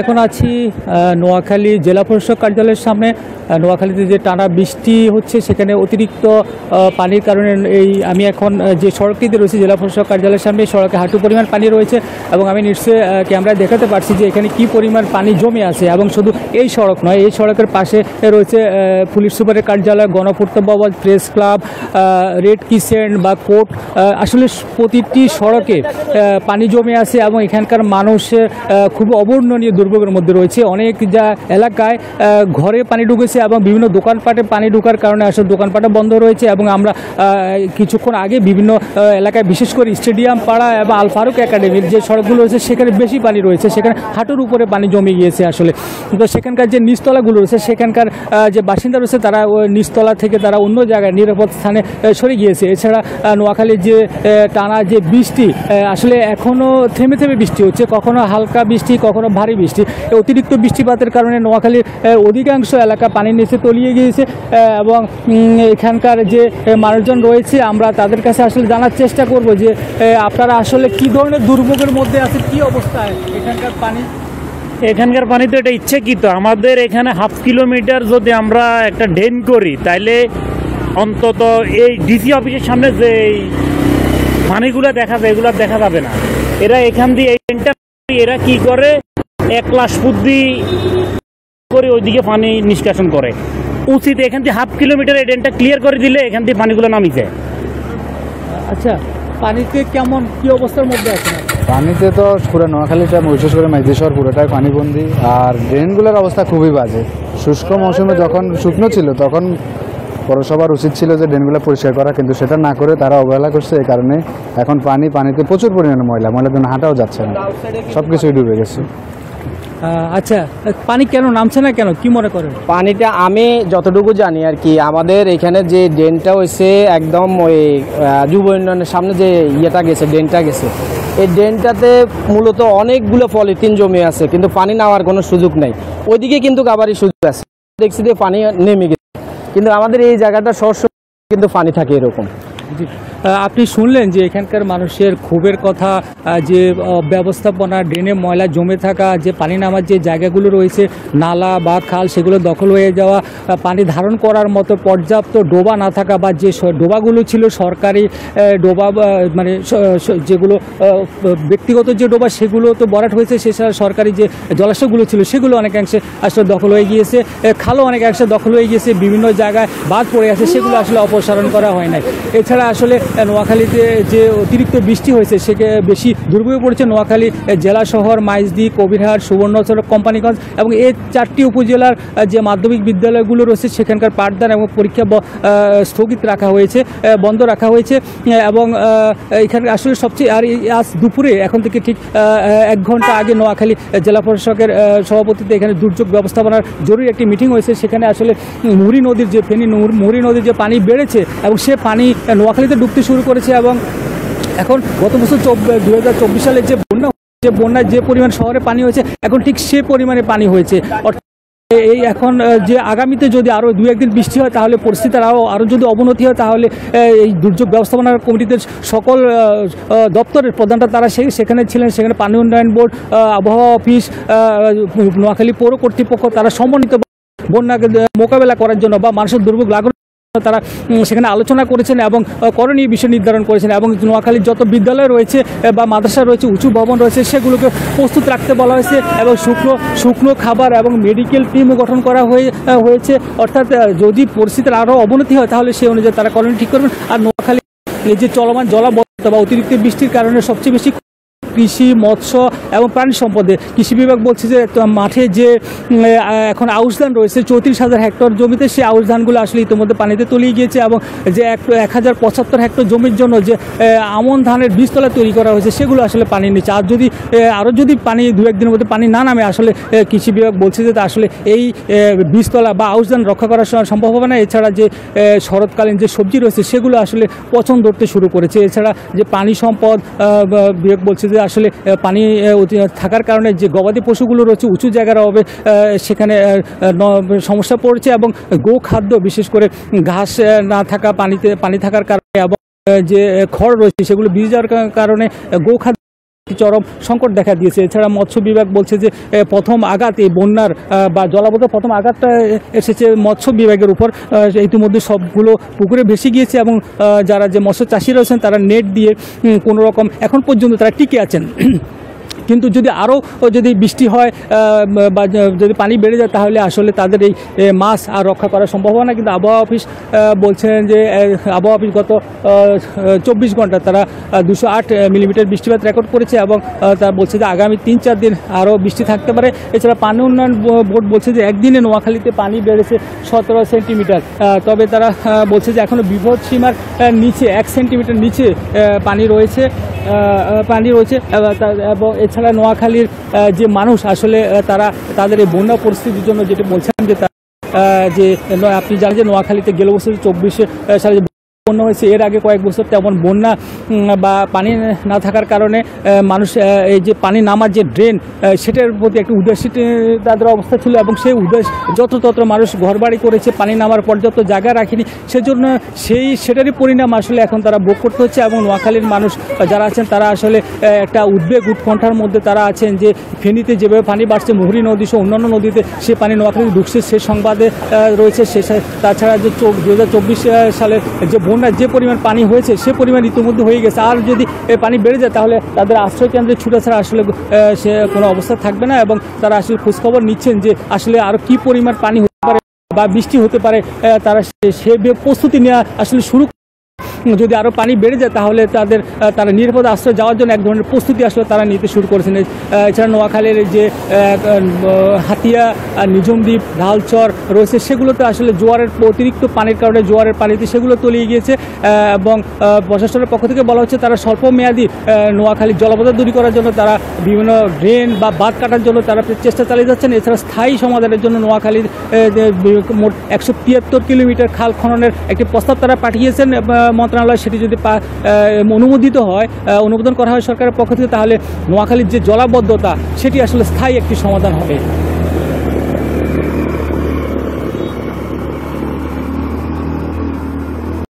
এখন আছি নোয়াখালী জেলা প্রশাসক কার্যালয়ের সামনে। নোয়াখালীতে যে টানা বৃষ্টি হচ্ছে সেখানে অতিরিক্ত পানির কারণে আমি এখন যে সড়কটিতে রয়েছে জেলা প্রশাসক কার্যালয়ের সামনে, সড়কে হাঁটু পরিমাণ পানি রয়েছে এবং আমি নিশ্চয়ই ক্যামেরায় দেখাতে পারছি যে এখানে কি পরিমাণ পানি জমে আছে। এবং শুধু এই সড়ক নয়, এই সড়কের পাশে রয়েছে পুলিশ সুপারের কার্যালয়, গণপূর্ত ভবন, প্রেস ক্লাব, রেড ক্রিসেন্ট বা কোর্ট। আসলে প্রতিটি সড়কে পানি জমে আছে এবং এখানকার মানুষের খুব অবর্ণনীয় দুর্ভোগের মধ্যে রয়েছে। অনেক এলাকায় ঘরে পানি ঢুকেছে এবং বিভিন্ন দোকানপাটে পানি ঢোকার কারণে আসলে দোকানপাটে বন্ধ রয়েছে। এবং আমরা কিছুক্ষণ আগে বিভিন্ন এলাকায়, বিশেষ করে স্টেডিয়াম পাড়া এবং আল ফারুক একাডেমির যে সড়কগুলো রয়েছে সেখানে বেশি পানি রয়েছে, সেখানে হাঁটুর উপরে পানি জমে গিয়েছে আসলে। তো সেখানকার যে নিচতলাগুলো রয়েছে, সেখানকার যে বাসিন্দা রয়েছে তারা ওই নিচতলা থেকে তারা অন্য জায়গায় নিরাপদ স্থানে সরে গিয়েছে। এছাড়া নোয়াখালীর যে টানা যে বৃষ্টি, আসলে এখনও থেমে থেমে বৃষ্টি হচ্ছে, কখনো হালকা বৃষ্টি, কখনো ভারী বৃষ্টি। অতিরিক্ত বৃষ্টিপাতের কারণে নোয়াখালীর অধিকাংশ এলাকা পানির নিচে তলিয়ে গিয়েছে এবং এখানকার যে মানুষজন রয়েছে আমরা তাদের কাছে আসলে জানার চেষ্টা করব যে আপনারা আসলে কী ধরনের দুর্ভোগের মধ্যে আছে, কী অবস্থায় এখানকার পানি। এখানকার পানি তো এটা ইচ্ছাকৃত, আমাদের এখানে হাফ কিলোমিটার যদি আমরা একটা ড্রেন করি তাইলে অন্তত এই ডিসি অফিসের সামনে যে পানিগুলো দেখা যায় এগুলো দেখা যাবে না। এরা এখান দিয়ে এই ড্রেনটা এরা কি করে, এক লাশ বুদ্ধি করে ওইদিকে পানি নিষ্কাশন করে। উচিত এখান থেকে হাফ কিলোমিটার এই ড্রেনটা ক্লিয়ার করে দিলে এখান থেকে পানিগুলো নামি যায়। আচ্ছা, পানিতে কেমন কি অবস্থার মধ্যে আছে? পানিতে তো পুরো নোয়াখালীটা, বিশেষ করে মেঘদিশহর পুরোটাই পানিবন্দি। আর ড্রেনগুলোর অবস্থা খুবই বাজে। শুষ্ক মৌসুমে যখন শুকনো ছিল তখন পৌরসভার উচিত ছিল যে ড্রেনগুলো পরিষ্কার করা, কিন্তু সেটা না করে তারা অবহেলা করছে। এই কারণে এখন পানিতে প্রচুর পরিমাণে ময়লার জন্য হাঁটাও যাচ্ছে না, সব কিছুই ডুবে গেছে। আচ্ছা, পানি কেন নামছে না, কেন কি মনে করেন? পানিটা আমি যতটুকু জানি আর কি, আমাদের এখানে যে ড্রেনটা হয়েছে একদম ওই যুব উন্নয়নের সামনে যে ইয়েটা গেছে, ড্রেনটা গেছে, এই ড্রেনটাতে মূলত অনেকগুলো পলিথিন জমে আছে, কিন্তু পানি নেওয়ার কোনো সুযোগ নেই। ওইদিকে কিন্তু আবারই সুযোগ আছে, দেখছি যে পানি নেমে গেছে, কিন্তু আমাদের এই জায়গাটা সবসময় কিন্তু পানি থাকে এরকম। আপনি শুনলেন যে এখানকার মানুষের ক্ষোভের কথা, যে ব্যবস্থাপনা, ড্রেনে ময়লা জমে থাকা, যে পানি নামার যে জায়গাগুলো রয়েছে, নালা বা খাল, সেগুলো দখল হয়ে যাওয়া, পানি ধারণ করার মতো পর্যাপ্ত ডোবা না থাকা, বা যে ডোবাগুলো ছিল সরকারি ডোবা, মানে যেগুলো ব্যক্তিগত যে ডোবা সেগুলো তো ভরাট হয়েছে, সেছাড়া সরকারি যে জলাশয়গুলো ছিল সেগুলো অনেকাংশে আসলে দখল হয়ে গিয়েছে, খালও অনেকাংশে দখল হয়ে গিয়েছে, বিভিন্ন জায়গায় বাদ পড়ে আছে, সেগুলো আসলে অপসারণ করা হয় নাই। এছাড়া আসলে নোয়াখালীতে যে অতিরিক্ত বৃষ্টি হয়েছে সেকে বেশি দুর্ভোগে পড়েছে নোয়াখালী জেলা শহর, মাইজদী, কবিরহাট, সুবর্ণচর, কোম্পানিগঞ্জ এবং এই 4টি উপজেলার যে মাধ্যমিক বিদ্যালয়গুলো রয়েছে সেখানকার পাঠদান এবং পরীক্ষা স্থগিত রাখা হয়েছে, বন্ধ রাখা হয়েছে। এবং এখানে আসলে সবচেয়ে, আর আজ দুপুরে এখন থেকে ঠিক 1 ঘন্টা আগে নোয়াখালী জেলা প্রশাসকের সভাপতিত্বে এখানে দুর্যোগ ব্যবস্থাপনার জরুরি একটি মিটিং হয়েছে। সেখানে আসলে মুহুরী নদীর যে মুহুরী নদীর যে পানি বেড়েছে এবং সে পানি নোয়াখালীতে ডুবতে শুরু করেছে এবং এখন গত বছর 2024 সালে যে বন্যায় যে পরিমাণ শহরে পানি হয়েছে, এখন ঠিক সে পরিমাণে পানি হয়েছে। এই এখন যে আগামীতে যদি আরও 2-1 দিন বৃষ্টি হয় তাহলে পরিস্থিতির আরও যদি অবনতি হয়, তাহলে এই দুর্যোগ ব্যবস্থাপনার কমিটিতে সকল দপ্তরের প্রধানরা তারা সেখানে ছিলেন। সেখানে পানি উন্নয়ন বোর্ড, আবহাওয়া অফিস, নোয়াখালী পৌর কর্তৃপক্ষ, তারা সমন্বিত বন্যাকে মোকাবেলা করার জন্য বা মানুষের দুর্ভোগ লাগানোর তারা সেখানে আলোচনা করেছেন এবং করণীয় বিষয় নির্ধারণ করেছেন। এবং নোয়াখালীর যত বিদ্যালয় রয়েছে বা মাদ্রাসা রয়েছে, উঁচু ভবন রয়েছে, সেগুলোকে প্রস্তুত রাখতে বলা হয়েছে এবং শুকনো খাবার এবং মেডিকেল টিমও গঠন করা হয়েছে। অর্থাৎ যদি পরিস্থিতির আরও অবনতি হয় তাহলে সেই অনুযায়ী তারা করণীয় ঠিক করবেন। আর নোয়াখালী যে চলমান জলাবদ্ধতা বা অতিরিক্ত বৃষ্টির কারণে সবচেয়ে বেশি কৃষি, মৎস্য এবং প্রাণী সম্পদে কৃষি বিভাগ বলছে যে মাঠে যে এখন আউশ ধান রয়েছে 34,000 হেক্টর জমিতে, সেই আউশ ধানগুলো আসলে ইতিমধ্যে পানিতে তলিয়ে গিয়েছে এবং যে 1,075 হেক্টর জমির জন্য যে আমন ধানের বীজতলা তৈরি করা হয়েছে সেগুলো আসলে পানির নিচে। আর যদি আরও পানি 2-1 দিনের মধ্যে পানি না নামে, আসলে কৃষি বিভাগ বলছে যে আসলে এই বীজতলা বা আউশ ধান রক্ষা করা সম্ভব হবে না। এছাড়া যে শরৎকালীন যে সবজি রয়েছে সেগুলো আসলে পচন ধরতে শুরু করেছে। এছাড়া যে পানি সম্পদ বিভাগ বলছে যে আসলে পানি থাকার কারণে যে গবাদি পশুগুলো রয়েছে উঁচু জায়গার অভাবে সেখানে সমস্যা পড়ছে এবং গোখাদ্য, বিশেষ করে ঘাস না থাকা, পানি থাকার কারণে এবং যে খড় রয়েছে সেগুলো ভিজে যাওয়ার কারণে গোখাদ্য চরম সংকট দেখা দিয়েছে। এছাড়া মৎস্য বিভাগ বলছে যে প্রথম আঘাত এই বন্যার বা জলাবদ্ধ প্রথম আঘাতটা এসেছে মৎস্য বিভাগের উপর। ইতিমধ্যে সবগুলো পুকুরে ভেসে গিয়েছে এবং যারা যে মৎস্য চাষি রয়েছেন তারা নেট দিয়ে কোনো রকম এখন পর্যন্ত তারা টিকে আছেন। কিন্তু যদি আরও যদি বৃষ্টি হয় বা যদি পানি বেড়ে যায় তাহলে আসলে তাদের এই মাছ আর রক্ষা করা সম্ভব হয় না। কিন্তু আবহাওয়া অফিস বলছেন যে আবহাওয়া অফিস গত 24 ঘন্টা তারা 208 মিলিমিটার বৃষ্টিপাত রেকর্ড করেছে এবং তারা বলছে যে আগামী 3-4 দিন আরও বৃষ্টি থাকতে পারে। এছাড়া পানি উন্নয়ন বোর্ড বলছে যে একদিনে নোয়াখালীতে পানি বেড়েছে 17 সেন্টিমিটার। তবে তারা বলছে যে এখনও বিপদ সীমার নিচে 1 সেন্টিমিটার নিচে পানি রয়েছে এবং এছাড়া নোয়াখালীর যে মানুষ আসলে তারা তাদের এই বন্যা পরিস্থিতির জন্য যেটা বলছেন যে যে আপনি জানেন যে নোয়াখালীতে গেল বছর 24 সালে বন্যা হয়েছে, এর আগে কয়েক বছর তেমন বন্যা বা পানি না থাকার কারণে মানুষ এই যে পানি নামার যে ড্রেন সেটার প্রতি একটু উদাসীন তাদের অবস্থা ছিল এবং সেই যত্র মানুষ ঘরবাড়ি করেছে, পানি নামার পর্যাপ্ত জায়গা রাখেনি, সেজন্য সেটারই পরিণাম আসলে এখন তারা ভোগ করতে হচ্ছে। এবং নোয়াখালীর মানুষ যারা আছেন তারা আসলে একটা উদ্বেগ উৎকণ্ঠার মধ্যে তারা আছেন যে ফেনীতে যেভাবে পানি বাড়ছে, মুহুরী নদী সহ অন্যান্য নদীতে সে পানি নোয়াখালী ঢুকছে সে সংবাদে রয়েছে। তাছাড়া যে 2024 সালের যে যে পরিমাণ পানি হয়েছে সে পরিমাণ ইতিমধ্যে হয়ে গেছে। আর যদি পানি বেড়ে যায় তাহলে তাদের আশ্রয় কেন্দ্রে ছুটা ছাড়া আসলে সে কোনো অবস্থা থাকবে না এবং তারা আসলে খোঁজখবর নিচ্ছেন যে আসলে আরও কী পরিমাণ পানি হতে পারে বা বৃষ্টি হতে পারে। তারা সে প্রস্তুতি নেওয়া আসলে শুরু। যদি আরও পানি বেড়ে যায় তাহলে তারা নিরাপদ আশ্রয় যাওয়ার জন্য এক ধরনের প্রস্তুতি আসলে তারা নিতে শুরু করেছেন। এছাড়া নোয়াখালীর যে হাতিয়া, নিজমদ্বীপ, ঢালচর রয়েছে সেগুলোতে আসলে জোয়ারের অতিরিক্ত পানির কারণে জোয়ারের পানিতে সেগুলো তলিয়ে গিয়েছে এবং প্রশাসনের পক্ষ থেকে বলা হচ্ছে তারা স্বল্পমেয়াদী নোয়াখালীর জলাবদ্ধতা দূর করার জন্য তারা বিভিন্ন ড্রেন বা বাঁধ কাটার জন্য তারা চেষ্টা চালিয়ে যাচ্ছেন। এছাড়া স্থায়ী সমাধানের জন্য নোয়াখালীর মোট 173 কিলোমিটার খাল খননের একটি প্রস্তাব তারা পাঠিয়েছেন মন্ত্রণালয়। সেটি যদি অনুমোদন করা হয় সরকারের পক্ষ থেকে তাহলে নোয়াখালীর যে জলাবদ্ধতা সেটি আসলে স্থায়ী একটি সমাধান হবে।